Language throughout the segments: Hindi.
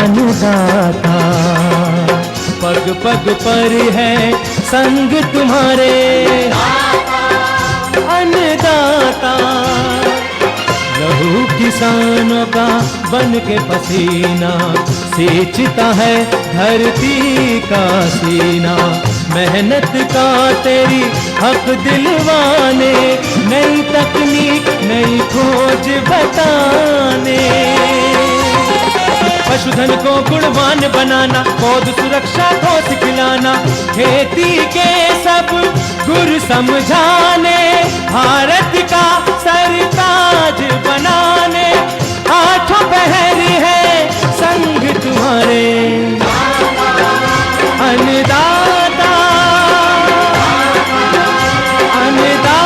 अन्नदाता। पग पग पर है संग तुम्हारे अन्नदाता। लहू किसानों का बन के पसीना सींचता है धरती का सीना। मेहनत का तेरी हक दिलवाने, नई तकनीक नई खोज बताने। पशुधन को गुणवान बनाना, पौध सुरक्षा को सिखलाना, खेती के सब गुर समझाने, भारत का सरताज बनाने। आठों पहर है संग तुम्हारे अन्नदाता अन्नदाता।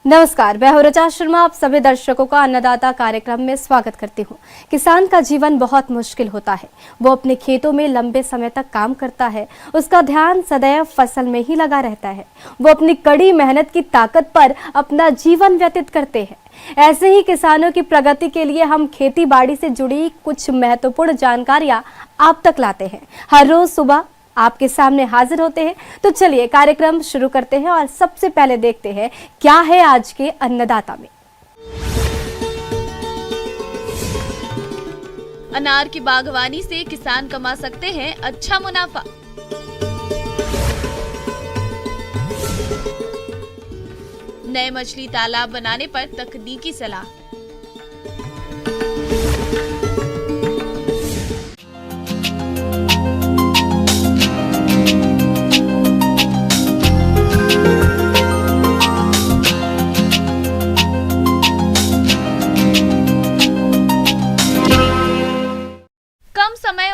नमस्कार, मैं हूं ऋचा शर्मा। आप सभी दर्शकों का अन्नदाता कार्यक्रम में स्वागत करती हूं। किसान का जीवन बहुत मुश्किल होता है। वो अपने खेतों में लंबे समय तक काम करता है, उसका ध्यान सदैव फसल में ही लगा रहता है। वो अपनी कड़ी मेहनत की ताकत पर अपना जीवन व्यतीत करते हैं। ऐसे ही किसानों की प्रगति के लिए हम खेती बाड़ी से जुड़ी कुछ महत्वपूर्ण जानकारियां आप तक लाते हैं। हर रोज सुबह आपके सामने हाजिर होते हैं। तो चलिए कार्यक्रम शुरू करते हैं और सबसे पहले देखते हैं क्या है आज के अन्नदाता में। अनार की बागवानी से किसान कमा सकते हैं अच्छा मुनाफा। नए मछली तालाब बनाने पर तकनीकी सलाह।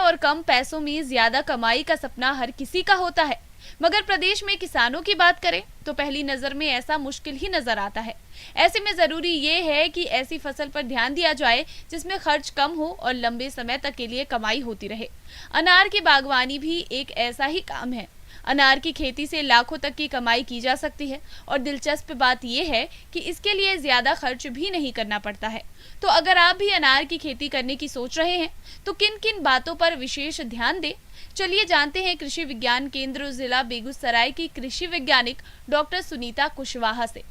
और कम पैसों में ज्यादा कमाई का सपना हर किसी का होता है, मगर प्रदेश में किसानों की बात करें तो पहली नजर में ऐसा मुश्किल ही नजर आता है। ऐसे में जरूरी ये है कि ऐसी फसल पर ध्यान दिया जाए जिसमें खर्च कम हो और लंबे समय तक के लिए कमाई होती रहे। अनार की बागवानी भी एक ऐसा ही काम है। अनार की खेती से लाखों तक की कमाई की जा सकती है और दिलचस्प बात यह है कि इसके लिए ज्यादा खर्च भी नहीं करना पड़ता है। तो अगर आप भी अनार की खेती करने की सोच रहे हैं तो किन किन बातों पर विशेष ध्यान दें, चलिए जानते हैं कृषि विज्ञान केंद्र जिला बेगूसराय की कृषि वैज्ञानिक डॉक्टर सुनीता कुशवाहा से।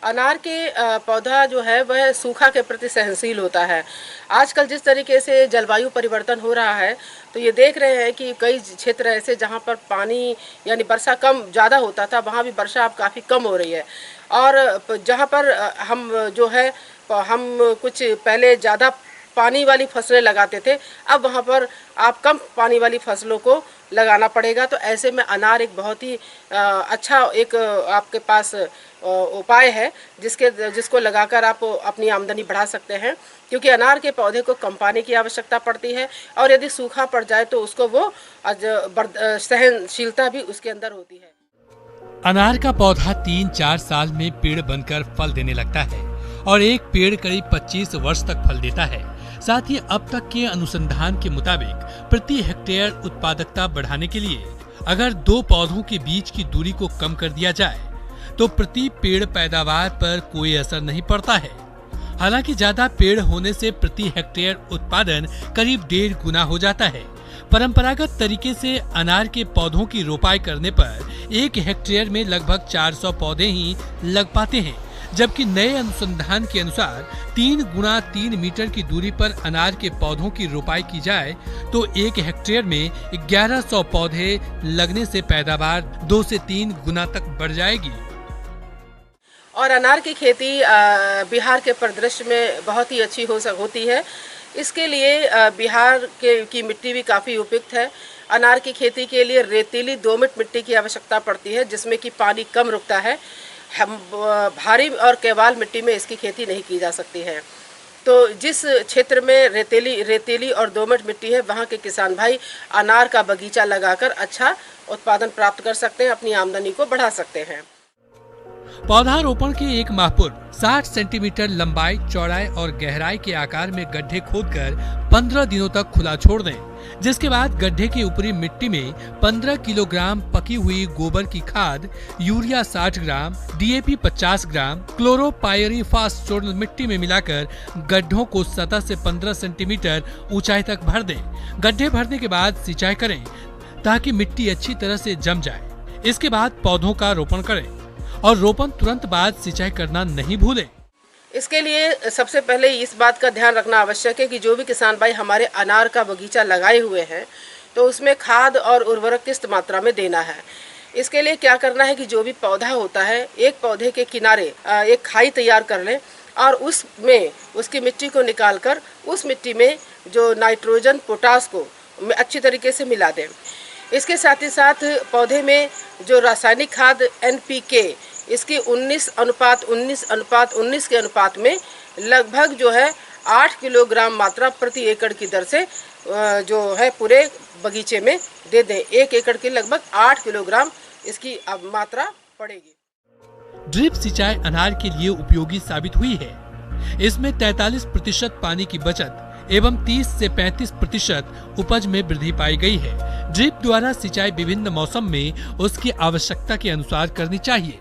अनार के पौधा जो है वह सूखा के प्रति सहनशील होता है। आजकल जिस तरीके से जलवायु परिवर्तन हो रहा है तो ये देख रहे हैं कि कई क्षेत्र ऐसे जहाँ पर पानी यानी वर्षा कम ज़्यादा होता था, वहाँ भी वर्षा अब काफ़ी कम हो रही है। और जहाँ पर हम जो है हम कुछ पहले ज़्यादा पानी वाली फसलें लगाते थे, अब वहाँ पर आप कम पानी वाली फसलों को लगाना पड़ेगा। तो ऐसे में अनार एक बहुत ही अच्छा एक आपके पास उपाय है जिसको लगाकर आप अपनी आमदनी बढ़ा सकते हैं, क्योंकि अनार के पौधे को कम पानी की आवश्यकता पड़ती है और यदि सूखा पड़ जाए तो उसको वो सहनशीलता भी उसके अंदर होती है। अनार का पौधा 3-4 साल में पेड़ बनकर फल देने लगता है और एक पेड़ करीब 25 वर्ष तक फल देता है। साथ ही अब तक के अनुसंधान के मुताबिक प्रति हेक्टेयर उत्पादकता बढ़ाने के लिए अगर 2 पौधों के बीच की दूरी को कम कर दिया जाए तो प्रति पेड़ पैदावार पर कोई असर नहीं पड़ता है। हालांकि ज्यादा पेड़ होने से प्रति हेक्टेयर उत्पादन करीब 1.5 गुना हो जाता है। परंपरागत तरीके से अनार के पौधों की रोपाई करने पर 1 हेक्टेयर में लगभग 400 पौधे ही लग पाते हैं, जबकि नए अनुसंधान के अनुसार 3 गुना 3 मीटर की दूरी पर अनार के पौधों की रोपाई की जाए तो 1 हेक्टेयर में 1100 पौधे लगने से पैदावार 2 से 3 गुना तक बढ़ जाएगी। और अनार की खेती बिहार के परिदृश्य में बहुत ही अच्छी होती है। इसके लिए बिहार की मिट्टी भी काफ़ी उपयुक्त है। अनार की खेती के लिए रेतीली दोमट मिट्टी की आवश्यकता पड़ती है जिसमें कि पानी कम रुकता है। हम भारी और केवाल मिट्टी में इसकी खेती नहीं की जा सकती है। तो जिस क्षेत्र में रेतीली और दोमट मिट्टी है वहाँ के किसान भाई अनार का बगीचा लगाकर अच्छा उत्पादन प्राप्त कर सकते हैं, अपनी आमदनी को बढ़ा सकते हैं। पौधारोपण के एक माह पूर्व 60 सेंटीमीटर लंबाई, चौड़ाई और गहराई के आकार में गड्ढे खोदकर 15 दिनों तक खुला छोड़ दें, जिसके बाद गड्ढे की ऊपरी मिट्टी में 15 किलोग्राम पकी हुई गोबर की खाद, यूरिया 60 ग्राम, डीएपी 50 ग्राम, क्लोरोपायरीफास चूर्ण मिट्टी में मिलाकर गड्ढों को सतह से 15 सेंटीमीटर ऊंचाई तक भर दें। गड्ढे भरने के बाद सिंचाई करें ताकि मिट्टी अच्छी तरह से जम जाए। इसके बाद पौधों का रोपण करें और रोपण तुरंत बाद सिंचाई करना नहीं भूलें। इसके लिए सबसे पहले इस बात का ध्यान रखना आवश्यक है कि जो भी किसान भाई हमारे अनार का बगीचा लगाए हुए हैं तो उसमें खाद और उर्वरक किस मात्रा में देना है। इसके लिए क्या करना है कि जो भी पौधा होता है, एक पौधे के किनारे एक खाई तैयार कर लें और उसमें उसकी मिट्टी को निकालकर उस मिट्टी में जो नाइट्रोजन, पोटास को अच्छी तरीके से मिला दें। इसके साथ ही साथ पौधे में जो रासायनिक खाद NPK, इसकी 19:19:19 के अनुपात में लगभग जो है 8 किलोग्राम मात्रा प्रति एकड़ की दर से जो है पूरे बगीचे में दे दें। 1 एकड़ की लगभग 8 किलोग्राम इसकी अब मात्रा पड़ेगी। ड्रिप सिंचाई अनार के लिए उपयोगी साबित हुई है। इसमें 43% पानी की बचत एवं 30 से 35% उपज में वृद्धि पाई गई है। ड्रिप द्वारा सिंचाई विभिन्न मौसम में उसकी आवश्यकता के अनुसार करनी चाहिए।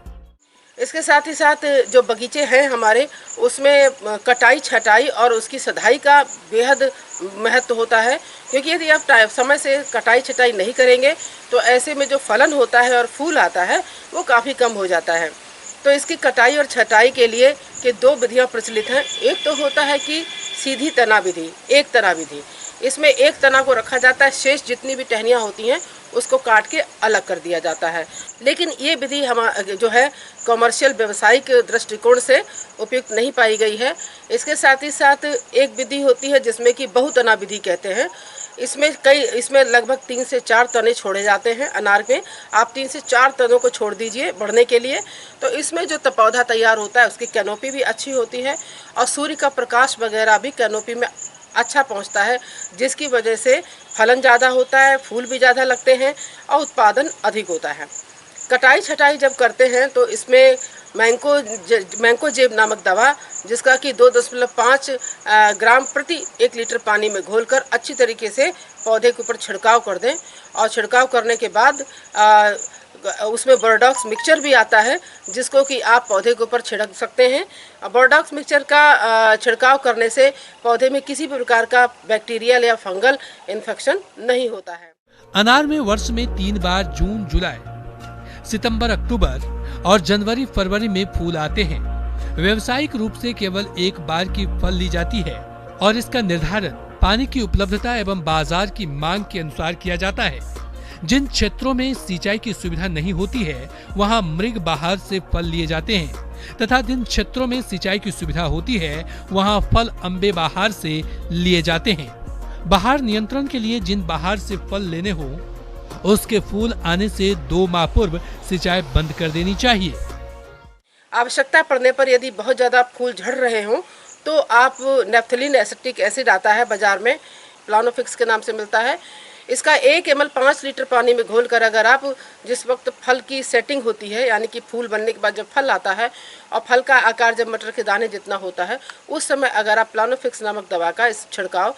इसके साथ ही साथ जो बगीचे हैं हमारे, उसमें कटाई, छटाई और उसकी सदाई का बेहद महत्व होता है, क्योंकि यदि आप समय से कटाई छटाई नहीं करेंगे तो ऐसे में जो फलन होता है और फूल आता है वो काफ़ी कम हो जाता है। तो इसकी कटाई और छटाई के लिए के 2 विधियाँ प्रचलित हैं। एक तो होता है कि सीधी तना विधि, एक तना विधि। इसमें एक तना को रखा जाता है, शेष जितनी भी टहनियाँ होती हैं उसको काट के अलग कर दिया जाता है। लेकिन ये विधि जो है कमर्शियल व्यवसायिक दृष्टिकोण से उपयुक्त नहीं पाई गई है। इसके साथ ही साथ एक विधि होती है जिसमें कि बहुतना विधि कहते हैं। इसमें लगभग 3 से 4 तने छोड़े जाते हैं अनार में। आप 3 से 4 तनों को छोड़ दीजिए बढ़ने के लिए, तो इसमें जो पौधा तैयार होता है उसकी कैनोपी भी अच्छी होती है और सूर्य का प्रकाश वगैरह भी कैनोपी में अच्छा पहुंचता है, जिसकी वजह से फलन ज़्यादा होता है, फूल भी ज़्यादा लगते हैं और उत्पादन अधिक होता है। कटाई छटाई जब करते हैं तो इसमें मैंकोजेब नामक दवा, जिसका कि 2.5 ग्राम प्रति 1 लीटर पानी में घोलकर अच्छी तरीके से पौधे के ऊपर छिड़काव कर दें और छिड़काव करने के बाद उसमें बोरडॉक्स मिक्सचर भी आता है जिसको कि आप पौधे के ऊपर छिड़क सकते हैं। बोरडॉक्स मिक्सचर का छिड़काव करने से पौधे में किसी भी प्रकार का बैक्टीरियल या फंगल इन्फेक्शन नहीं होता है। अनार में वर्ष में 3 बार जून, जुलाई, सितंबर, अक्टूबर और जनवरी, फरवरी में फूल आते हैं। व्यावसायिक रूप से केवल एक बार की फल ली जाती है और इसका निर्धारण पानी की उपलब्धता एवं बाजार की मांग के अनुसार किया जाता है। जिन क्षेत्रों में सिंचाई की सुविधा नहीं होती है वहां मृग बहार से फल लिए जाते हैं तथा जिन क्षेत्रों में सिंचाई की सुविधा होती है वहां फल अम्बे बहार से लिए जाते हैं। बहार नियंत्रण के लिए जिन बहार से फल लेने हो उसके फूल आने से 2 माह पूर्व सिंचाई बंद कर देनी चाहिए। आवश्यकता पड़ने पर यदि बहुत ज़्यादा फूल झड़ रहे हों तो आप नेफ्थलीन एसिटिक एसिड आता है बाजार में, प्लानोफिक्स के नाम से मिलता है। इसका 1 ml 5 लीटर पानी में घोलकर अगर आप जिस वक्त फल की सेटिंग होती है, यानी कि फूल बनने के बाद जब फल आता है और फल का आकार जब मटर के दाने जितना होता है, उस समय अगर आप प्लानोफिक्स नामक दवा का इस छिड़काव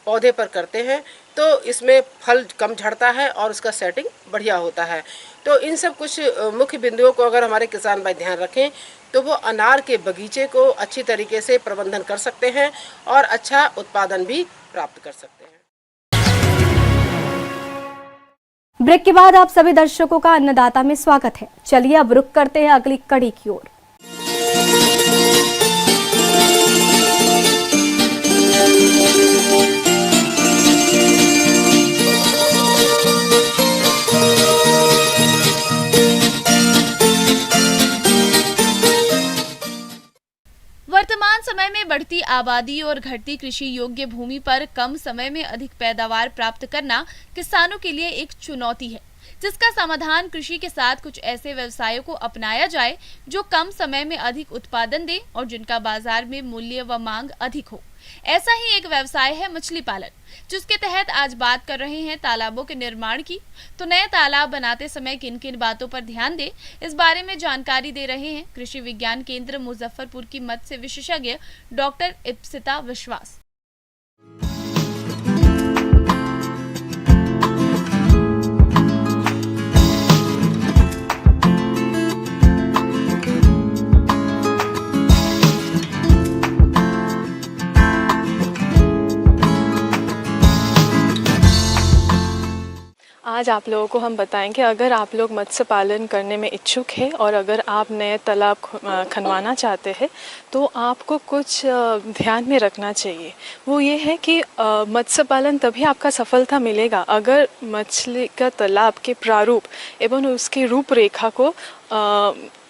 पौधे पर करते हैं तो इसमें फल कम झड़ता है और उसका सेटिंग बढ़िया होता है। तो इन सब कुछ मुख्य बिंदुओं को अगर हमारे किसान भाई ध्यान रखें तो वो अनार के बगीचे को अच्छी तरीके से प्रबंधन कर सकते हैं और अच्छा उत्पादन भी प्राप्त कर सकते हैं। ब्रेक के बाद आप सभी दर्शकों का अन्नदाता में स्वागत है। चलिए अब रुक करते हैं अगली कड़ी की ओर। वर्तमान समय में बढ़ती आबादी और घटती कृषि योग्य भूमि पर कम समय में अधिक पैदावार प्राप्त करना किसानों के लिए एक चुनौती है, जिसका समाधान कृषि के साथ कुछ ऐसे व्यवसायों को अपनाया जाए जो कम समय में अधिक उत्पादन दे और जिनका बाजार में मूल्य व मांग अधिक हो। ऐसा ही एक व्यवसाय है मछली पालन, जिसके तहत आज बात कर रहे हैं तालाबों के निर्माण की। तो नए तालाब बनाते समय किन किन बातों पर ध्यान दें, इस बारे में जानकारी दे रहे हैं कृषि विज्ञान केंद्र मुजफ्फरपुर की मत्स्य विशेषज्ञ डॉक्टर इप्सिता विश्वास। आज आप लोगों को हम बताएंगे, अगर आप लोग मत्स्य पालन करने में इच्छुक हैं और अगर आप नए तालाब खनवाना चाहते हैं तो आपको कुछ ध्यान में रखना चाहिए। वो ये है कि मत्स्य पालन तभी आपका सफलता मिलेगा अगर मछली का तालाब के प्रारूप एवं उसकी रूपरेखा को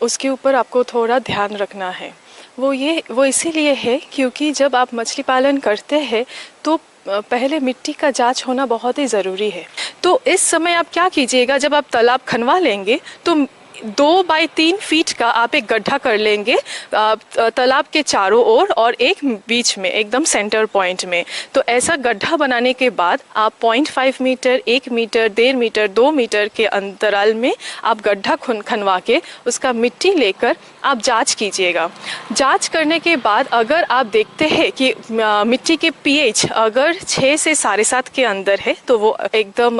उसके ऊपर आपको थोड़ा ध्यान रखना है। वो इसीलिए है क्योंकि जब आप मछली पालन करते हैं तो पहले मिट्टी का जांच होना बहुत ही ज़रूरी है। तो इस समय आप क्या कीजिएगा, जब आप तालाब खनवा लेंगे तो 2 बाय 3 फीट का आप एक गड्ढा कर लेंगे तालाब के चारों ओर और एक बीच में एकदम सेंटर पॉइंट में। तो ऐसा गड्ढा बनाने के बाद आप 0.5 मीटर, 1 मीटर, 1.5 मीटर, 2 मीटर के अंतराल में आप गड्ढा खनवा के उसका मिट्टी लेकर आप जांच कीजिएगा। जांच करने के बाद अगर आप देखते हैं कि मिट्टी के पीएच अगर 6 से 7.5 के अंदर है तो वो एकदम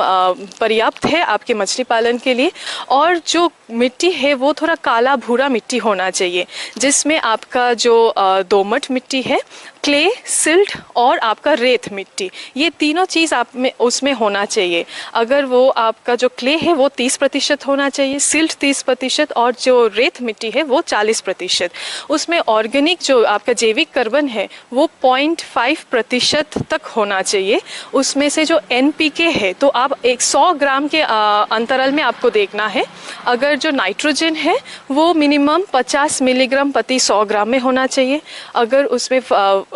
पर्याप्त है आपके मछली पालन के लिए। और जो मिट्टी है वो थोड़ा काला भूरा मिट्टी होना चाहिए, जिसमें आपका जो दोमट मिट्टी है, क्ले, सिल्ट और आपका रेत मिट्टी, ये तीनों चीज़ आप में उसमें होना चाहिए। अगर वो आपका जो क्ले है वो 30% होना चाहिए, सिल्ट 30% और जो रेत मिट्टी है वो 40%। उसमें ऑर्गेनिक जो आपका जैविक कार्बन है वो 0.5% तक होना चाहिए। उसमें से जो NPK है तो आप 100 ग्राम के अंतराल में आपको देखना है। अगर जो नाइट्रोजन है वो मिनिमम 50 मिलीग्राम प्रति 100 ग्राम में होना चाहिए। अगर उसमें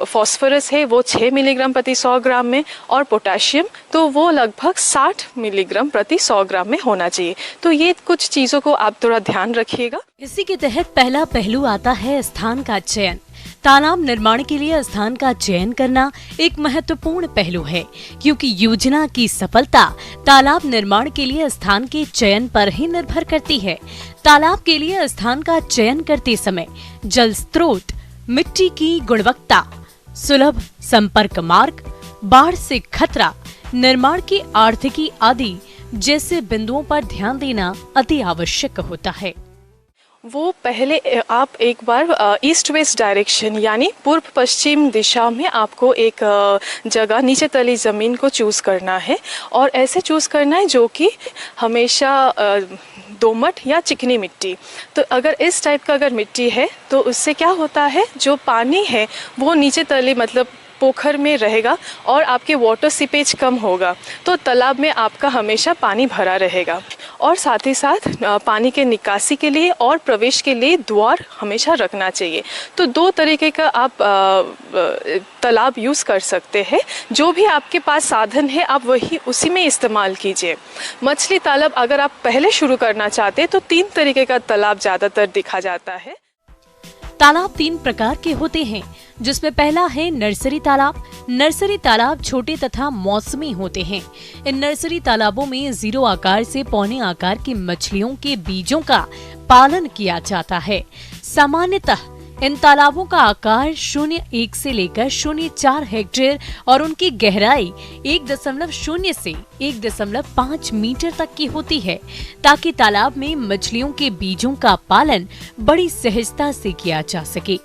फॉस्फोरस है वो 6 मिलीग्राम प्रति 100 ग्राम में और पोटेशियम तो वो लगभग 60 मिलीग्राम प्रति 100 ग्राम में होना चाहिए। तो ये कुछ चीज़ों को आप थोड़ा ध्यान रखिएगा। इसी के तहत पहला पहलू आता है स्थान का चयन। तालाब निर्माण के लिए स्थान का चयन करना एक महत्वपूर्ण पहलू है, क्योंकि योजना की सफलता तालाब निर्माण के लिए स्थान के चयन पर ही निर्भर करती है। तालाब के लिए स्थान का चयन करते समय जल स्रोत, मिट्टी की गुणवत्ता, सुलभ संपर्क मार्ग, बाढ़ से खतरा, निर्माण की आर्थिकी आदि जैसे बिंदुओं पर ध्यान देना अति आवश्यक होता है। वो पहले आप एक बार ईस्ट वेस्ट डायरेक्शन यानी पूर्व पश्चिम दिशा में आपको एक जगह नीचे तली ज़मीन को चूज़ करना है और ऐसे चूज़ करना है जो कि हमेशा दोमट या चिकनी मिट्टी। तो अगर इस टाइप का अगर मिट्टी है तो उससे क्या होता है, जो पानी है वो नीचे तली मतलब पोखर में रहेगा और आपके वाटर सीपेज कम होगा, तो तालाब में आपका हमेशा पानी भरा रहेगा। और साथ ही साथ पानी के निकासी के लिए और प्रवेश के लिए द्वार हमेशा रखना चाहिए। तो 2 तरीके का आप तालाब यूज़ कर सकते हैं। जो भी आपके पास साधन है आप वही उसी में इस्तेमाल कीजिए। मछली तालाब अगर आप पहले शुरू करना चाहते हैं तो 3 तरीके का तालाब ज़्यादातर देखा जाता है। तालाब 3 प्रकार के होते हैं, जिसमें पहला है नर्सरी तालाब। नर्सरी तालाब छोटे तथा मौसमी होते हैं। इन नर्सरी तालाबों में 0 आकार से पौने आकार की मछलियों के बीजों का पालन किया जाता है। सामान्यतः इन तालाबों का आकार 0.1 से लेकर 0.4 हेक्टेयर और उनकी गहराई 1.0 से 1.5 मीटर तक की होती है, ताकि तालाब में मछलियों के बीजों का पालन बड़ी सहजता से किया जा सके।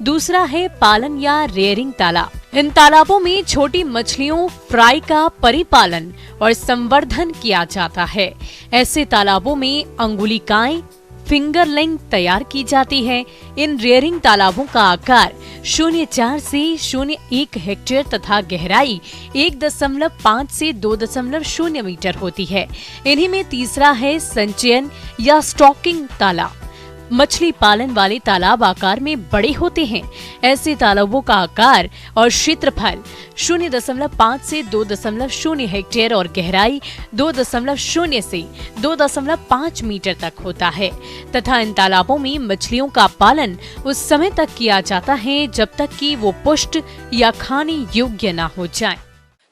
दूसरा है पालन या रेयरिंग तालाब। इन तालाबों में छोटी मछलियों फ्राई का परिपालन और संवर्धन किया जाता है। ऐसे तालाबों में अंगुलिकाएं फिंगरलिंग तैयार की जाती है। इन रेयरिंग तालाबों का आकार 0.4 से 0.1 हेक्टेयर तथा गहराई 1.5 से 2.0 मीटर होती है। इन्हीं में तीसरा है संचयन या स्टॉकिंग तालाब। मछली पालन वाले तालाब आकार में बड़े होते हैं। ऐसे तालाबों का आकार और क्षेत्रफल 0.5 से 2.0 हेक्टेयर और गहराई 2.0 से 2.5 मीटर तक होता है तथा इन तालाबों में मछलियों का पालन उस समय तक किया जाता है जब तक कि वो पुष्ट या खाने योग्य न हो जाए।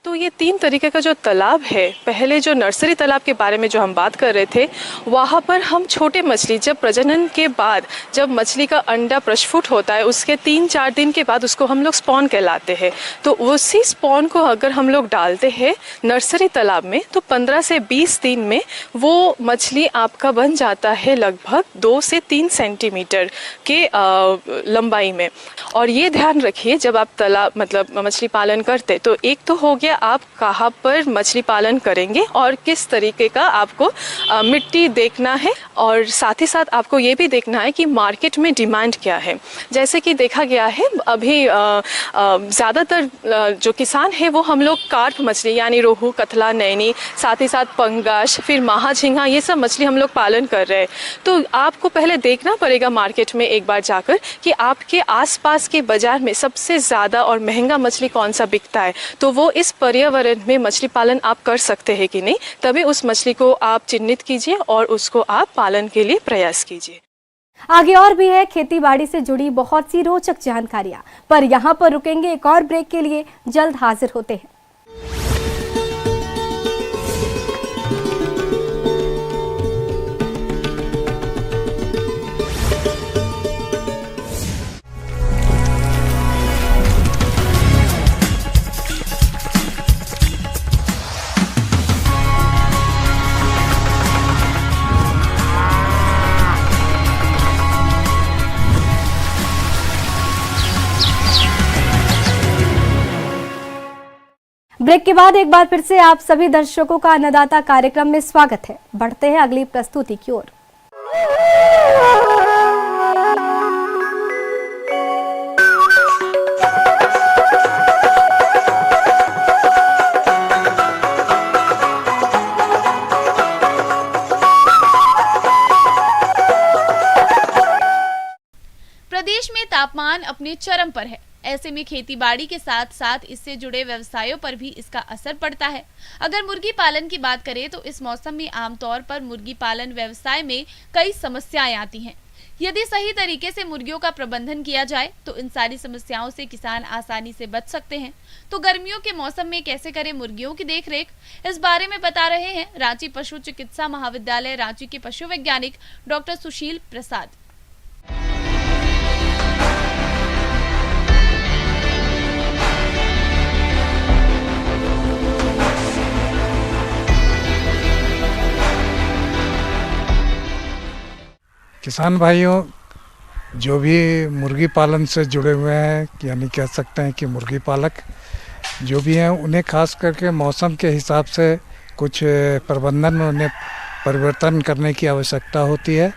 तो ये 3 तरीके का जो तालाब है, पहले जो नर्सरी तालाब के बारे में जो हम बात कर रहे थे, वहाँ पर हम छोटे मछली जब प्रजनन के बाद जब मछली का अंडा प्रस्फुट होता है उसके 3-4 दिन के बाद उसको हम लोग स्पॉन कहलाते हैं। तो उसी स्पॉन को अगर हम लोग डालते हैं नर्सरी तालाब में तो 15 से 20 दिन में वो मछली आपका बन जाता है लगभग 2 से 3 सेंटीमीटर के लंबाई में। और ये ध्यान रखिए जब आप तालाब मतलब मछली पालन करते तो एक तो हो गया आप कहाँ पर मछली पालन करेंगे और किस तरीके का आपको मिट्टी देखना है, और साथ ही साथ आपको ये भी देखना है कि मार्केट में डिमांड क्या है। जैसे कि देखा गया है अभी ज़्यादातर जो किसान है वो हम लोग कार्प मछली यानी रोहू, कतला, नैनी, साथ ही साथ पंगास, फिर माहा, झींगा, ये सब मछली हम लोग पालन कर रहे हैं। तो आपको पहले देखना पड़ेगा मार्केट में एक बार जाकर कि आपके आसपास के बाजार में सबसे ज़्यादा और महंगा मछली कौन सा बिकता है, तो वो इस पर्यावरण में मछली पालन आप कर सकते हैं कि नहीं, तभी उस मछली को आप चिन्हित कीजिए और उसको आप पालन के लिए प्रयास कीजिए। आगे और भी है खेती बाड़ी से जुड़ी बहुत सी रोचक जानकारियां, पर यहाँ पर रुकेंगे एक और ब्रेक के लिए, जल्द हाजिर होते हैं। ब्रेक के बाद एक बार फिर से आप सभी दर्शकों का अन्नदाता कार्यक्रम में स्वागत है। बढ़ते हैं अगली प्रस्तुति की ओर। प्रदेश में तापमान अपने चरम पर है। ऐसे में खेतीबाड़ी के साथ साथ इससे जुड़े व्यवसायों पर भी इसका असर पड़ता है। अगर मुर्गी पालन की बात करें तो इस मौसम में आमतौर पर मुर्गी पालन व्यवसाय में कई समस्याएं आती हैं। यदि सही तरीके से मुर्गियों का प्रबंधन किया जाए तो इन सारी समस्याओं से किसान आसानी से बच सकते हैं। तो गर्मियों के मौसम में कैसे करें मुर्गियों की देखरेख, इस बारे में बता रहे हैं रांची पशु चिकित्सा महाविद्यालय रांची के पशु वैज्ञानिक डॉक्टर सुशील प्रसाद। किसान भाइयों, जो भी मुर्गी पालन से जुड़े हुए हैं, यानी कह सकते हैं कि मुर्गी पालक जो भी हैं, उन्हें खास करके मौसम के हिसाब से कुछ प्रबंधन में उन्हें परिवर्तन करने की आवश्यकता होती है।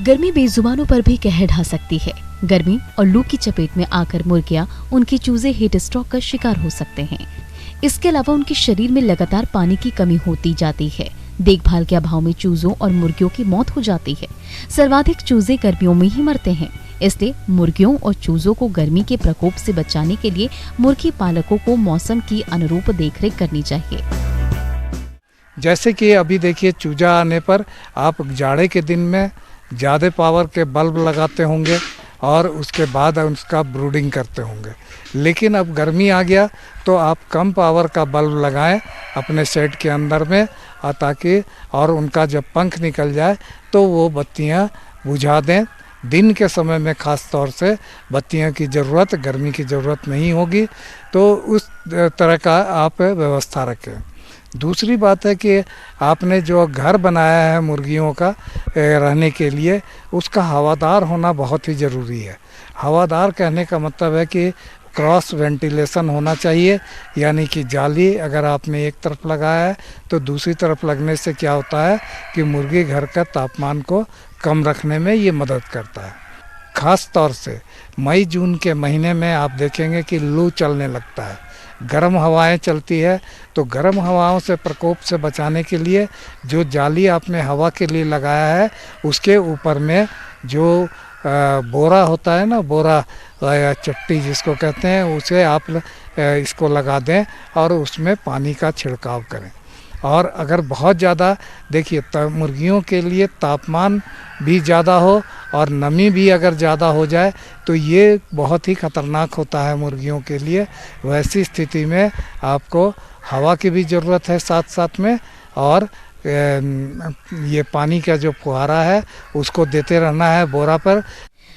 गर्मी बेजुबानों पर भी कहर ढा सकती है। गर्मी और लू की चपेट में आकर मुर्गियां उनके चूजे हीट स्ट्रोक का शिकार हो सकते हैं। इसके अलावा उनके शरीर में लगातार पानी की कमी होती जाती है। देखभाल के अभाव में चूजों और मुर्गियों की मौत हो जाती है। सर्वाधिक चूजे गर्मियों में ही मरते हैं। इसलिए मुर्गियों और चूजों को गर्मी के प्रकोप से बचाने के लिए मुर्गी पालकों को मौसम की अनुरूप देखरेख करनी चाहिए। जैसे कि अभी देखिए, चूजा आने पर आप जाड़े के दिन में ज़्यादा पावर के बल्ब लगाते होंगे और उसके बाद उसका ब्रूडिंग करते होंगे, लेकिन अब गर्मी आ गया तो आप कम पावर का बल्ब लगाएं अपने शेड के अंदर में, ताकि और उनका जब पंख निकल जाए तो वो बत्तियां बुझा दें। दिन के समय में ख़ास तौर से बत्तियों की ज़रूरत, गर्मी की ज़रूरत नहीं होगी, तो उस तरह का आप व्यवस्था रखें। दूसरी बात है कि आपने जो घर बनाया है मुर्गियों का रहने के लिए, उसका हवादार होना बहुत ही ज़रूरी है। हवादार कहने का मतलब है कि क्रॉस वेंटिलेशन होना चाहिए, यानी कि जाली अगर आपने एक तरफ लगाया है तो दूसरी तरफ लगने से क्या होता है कि मुर्गी घर का तापमान को कम रखने में ये मदद करता है। ख़ास तौर से मई जून के महीने में आप देखेंगे कि लू चलने लगता है। गर्म हवाएं चलती है, तो गर्म हवाओं से प्रकोप से बचाने के लिए जो जाली आपने हवा के लिए लगाया है उसके ऊपर में जो बोरा होता है ना, बोरा या चट्टी जिसको कहते हैं, उसे आप इसको लगा दें और उसमें पानी का छिड़काव करें। और अगर बहुत ज़्यादा देखिए मुर्गियों के लिए तापमान भी ज़्यादा हो और नमी भी अगर ज़्यादा हो जाए तो ये बहुत ही ख़तरनाक होता है मुर्गियों के लिए। वैसी स्थिति में आपको हवा की भी ज़रूरत है साथ साथ में, और ये पानी का जो फुहारा है उसको देते रहना है बोरा पर।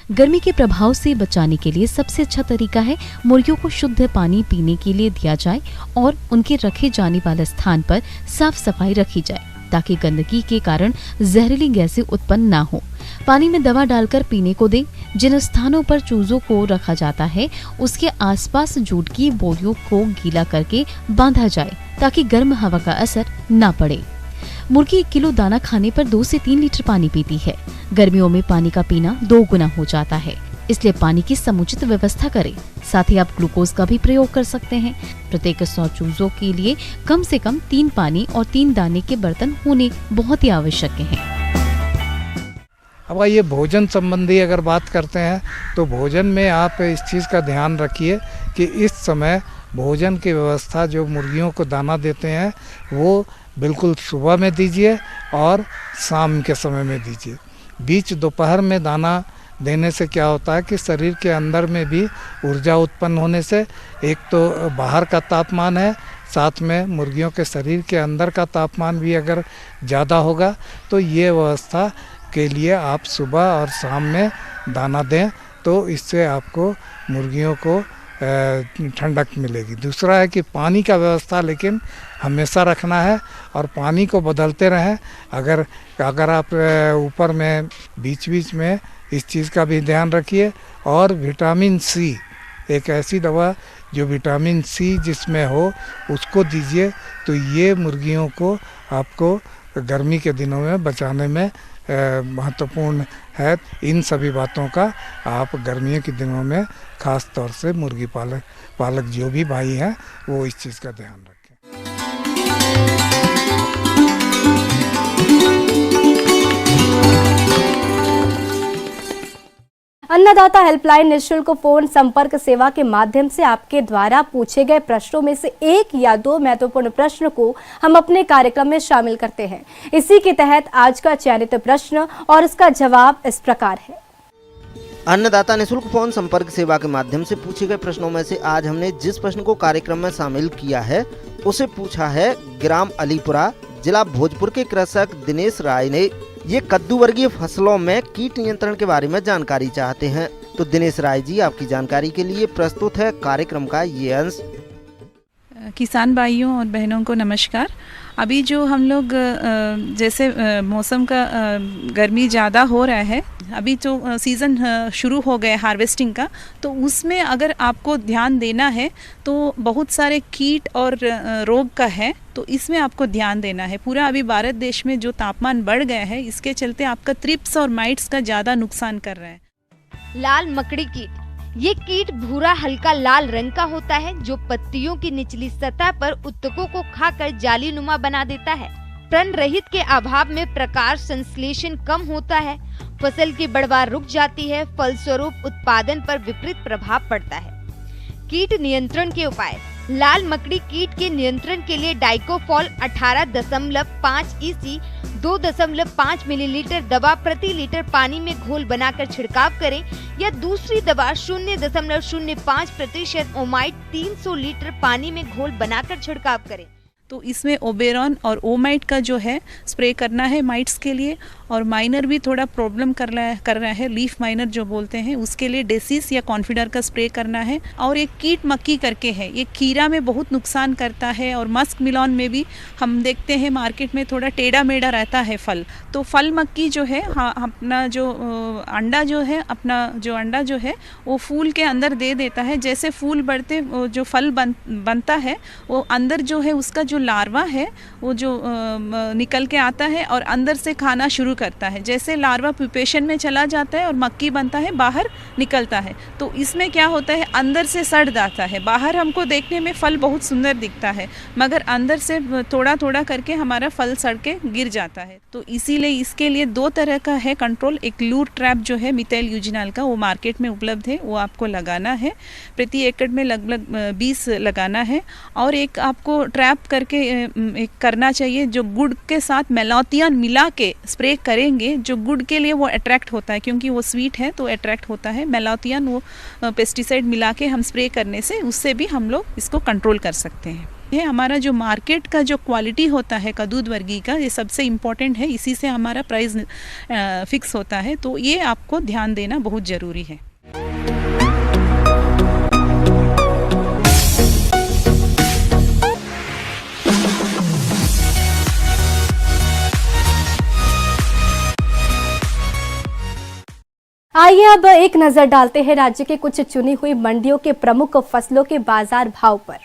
गर्मी के प्रभाव से बचाने के लिए सबसे अच्छा तरीका है मुर्गियों को शुद्ध पानी पीने के लिए दिया जाए और उनके रखे जाने वाले स्थान पर साफ सफाई रखी जाए ताकि गंदगी के कारण जहरीली गैसें उत्पन्न ना हो। पानी में दवा डालकर पीने को दें। जिन स्थानों पर चूजों को रखा जाता है उसके आसपास जूट की बोरियों को गीला करके बांधा जाए ताकि गर्म हवा का असर न पड़े। मुर्गी 1 किलो दाना खाने पर 2 से 3 लीटर पानी पीती है। गर्मियों में पानी का पीना 2 गुना हो जाता है, इसलिए पानी की समुचित व्यवस्था करें। साथ ही आप ग्लूकोज का भी प्रयोग कर सकते हैं। प्रत्येक 100 चूजों के लिए कम से कम 3 पानी और 3 दाने के बर्तन होने बहुत ही आवश्यक हैं। अब ये भोजन संबंधी अगर बात करते हैं तो भोजन में आप इस चीज़ का ध्यान रखिए कि इस समय भोजन की व्यवस्था जो मुर्गियों को दाना देते हैं वो बिल्कुल सुबह में दीजिए और शाम के समय में दीजिए। बीच दोपहर में दाना देने से क्या होता है कि शरीर के अंदर में भी ऊर्जा उत्पन्न होने से एक तो बाहर का तापमान है, साथ में मुर्गियों के शरीर के अंदर का तापमान भी अगर ज़्यादा होगा तो ये व्यवस्था के लिए आप सुबह और शाम में दाना दें तो इससे आपको मुर्गियों को ठंडक मिलेगी। दूसरा है कि पानी का व्यवस्था लेकिन हमेशा रखना है और पानी को बदलते रहें। अगर आप ऊपर में बीच बीच में इस चीज़ का भी ध्यान रखिए। और विटामिन सी, एक ऐसी दवा जो विटामिन सी जिसमें हो उसको दीजिए, तो ये मुर्गियों को आपको गर्मी के दिनों में बचाने में महत्वपूर्ण है। इन सभी बातों का आप गर्मियों के दिनों में ख़ास तौर से मुर्गी पालक जो भी भाई हैं वो इस चीज़ का ध्यान रखें। अन्नदाता हेल्पलाइन निःशुल्क फोन संपर्क सेवा के माध्यम से आपके द्वारा पूछे गए प्रश्नों में से 1 या 2 महत्वपूर्ण प्रश्न को हम अपने कार्यक्रम में शामिल करते हैं। इसी के तहत आज का चयनित प्रश्न और इसका जवाब इस प्रकार है। अन्नदाता निःशुल्क फोन संपर्क सेवा के माध्यम से पूछे गए प्रश्नों में से आज हमने जिस प्रश्न को कार्यक्रम में शामिल किया है उसे पूछा है ग्राम अलीपुरा, जिला भोजपुर के कृषक दिनेश राय ने। ये कद्दू वर्गीय फसलों में कीट नियंत्रण के बारे में जानकारी चाहते हैं। तो दिनेश राय जी, आपकी जानकारी के लिए प्रस्तुत है कार्यक्रम का ये अंश। किसान भाइयों और बहनों को नमस्कार। अभी जो हम लोग जैसे मौसम का गर्मी ज़्यादा हो रहा है, अभी जो सीज़न शुरू हो गया हार्वेस्टिंग का, तो उसमें अगर आपको ध्यान देना है तो बहुत सारे कीट और रोग का है, तो इसमें आपको ध्यान देना है। पूरा अभी भारत देश में जो तापमान बढ़ गया है इसके चलते आपका थ्रिप्स और माइट्स का ज़्यादा नुकसान कर रहा है। लाल मकड़ी कीट, ये कीट भूरा हल्का लाल रंग का होता है जो पत्तियों की निचली सतह पर उत्तकों को खाकर जालीनुमा बना देता है। प्रण रहित के अभाव में प्रकाश संश्लेषण कम होता है, फसल की बढ़वार रुक जाती है, फलस्वरूप उत्पादन पर विपरीत प्रभाव पड़ता है। कीट नियंत्रण के उपाय। लाल मकड़ी कीट के नियंत्रण के लिए डाइकोफॉल 18.5 EC 2.5 मिलीलीटर दवा प्रति लीटर पानी में घोल बनाकर छिड़काव करें या दूसरी दवा 0.05% ओमाइट 300 लीटर पानी में घोल बनाकर छिड़काव करें। तो इसमें ओबेरॉन और ओमाइट का जो है स्प्रे करना है माइट्स के लिए। और माइनर भी थोड़ा प्रॉब्लम कर रहा है, लीफ माइनर जो बोलते हैं, उसके लिए डेसिस या कॉन्फिडर का स्प्रे करना है। और एक कीट मक्खी करके है, ये खीरा में बहुत नुकसान करता है और मस्क मिलॉन में भी हम देखते हैं मार्केट में थोड़ा टेढ़ा मेढ़ा रहता है फल। तो फल मक्खी जो है, हाँ, अपना जो अंडा जो है वो फूल के अंदर दे देता है। जैसे फूल बढ़ते जो फल बनता है वो अंदर जो है उसका जो लार्वा है वो जो निकल के आता है और अंदर से खाना शुरू करता है। जैसे लार्वा प्यूपेशन में चला जाता है और मक्खी बनता है, बाहर निकलता है, तो इसमें क्या होता है, अंदर से सड़ जाता है। बाहर हमको देखने में फल बहुत सुंदर दिखता है, मगर अंदर से थोड़ा थोड़ा करके हमारा फल सड़ के गिर जाता है। तो इसीलिए इसके लिए 2 तरह का है कंट्रोल। एक लूर ट्रैप जो है मिथाइल यूजिनॉल का, वो मार्केट में उपलब्ध है, वो आपको लगाना है। प्रति एकड़ में लगभग 20 लगाना है। और एक आपको ट्रैप करके एक करना चाहिए, जो गुड़ के साथ मेलाथियन मिला के स्प्रे करेंगे। जो गुड़ के लिए वो अट्रैक्ट होता है, क्योंकि वो स्वीट है तो अट्रैक्ट होता है। मेलाथियन वो पेस्टिसाइड मिला के हम स्प्रे करने से उससे भी हम लोग इसको कंट्रोल कर सकते हैं। ये हमारा जो मार्केट का जो क्वालिटी होता है कद्दू वर्गी का, ये सबसे इम्पोर्टेंट है। इसी से हमारा प्राइस फिक्स होता है, तो ये आपको ध्यान देना बहुत ज़रूरी है। आइए अब एक नजर डालते हैं राज्य के कुछ चुनी हुई मंडियों के प्रमुख फसलों के बाजार भाव पर।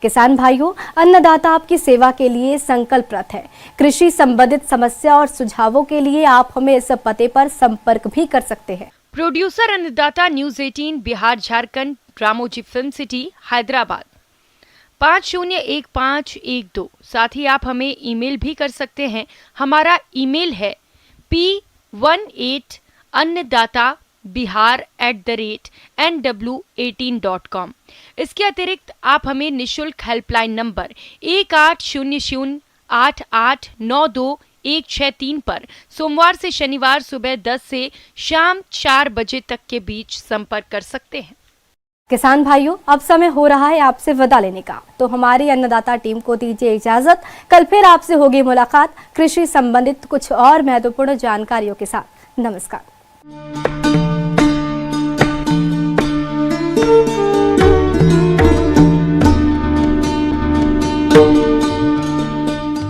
किसान भाइयों, अन्नदाता आपकी सेवा के लिए संकल्परत है। कृषि संबंधित समस्या और सुझावों के लिए आप हमें इस पते पर संपर्क भी कर सकते हैं। प्रोड्यूसर अन्नदाता news 18 Bihar Jharkhand, Ramoji film city, Hyderabad 501512। साथ ही आप हमें ईमेल भी कर सकते हैं। हमारा ईमेल है p18annadatabihar@nw18.com। इसके अतिरिक्त आप हमें निशुल्क हेल्पलाइन नंबर 180088926163 पर सोमवार से शनिवार सुबह 10 से शाम 4 बजे तक के बीच संपर्क कर सकते हैं। किसान भाइयों, अब समय हो रहा है आपसे विदा लेने का, तो हमारी अन्नदाता टीम को दीजिए इजाजत। कल फिर आपसे होगी मुलाकात कृषि संबंधित कुछ और महत्वपूर्ण जानकारियों के साथ। नमस्कार।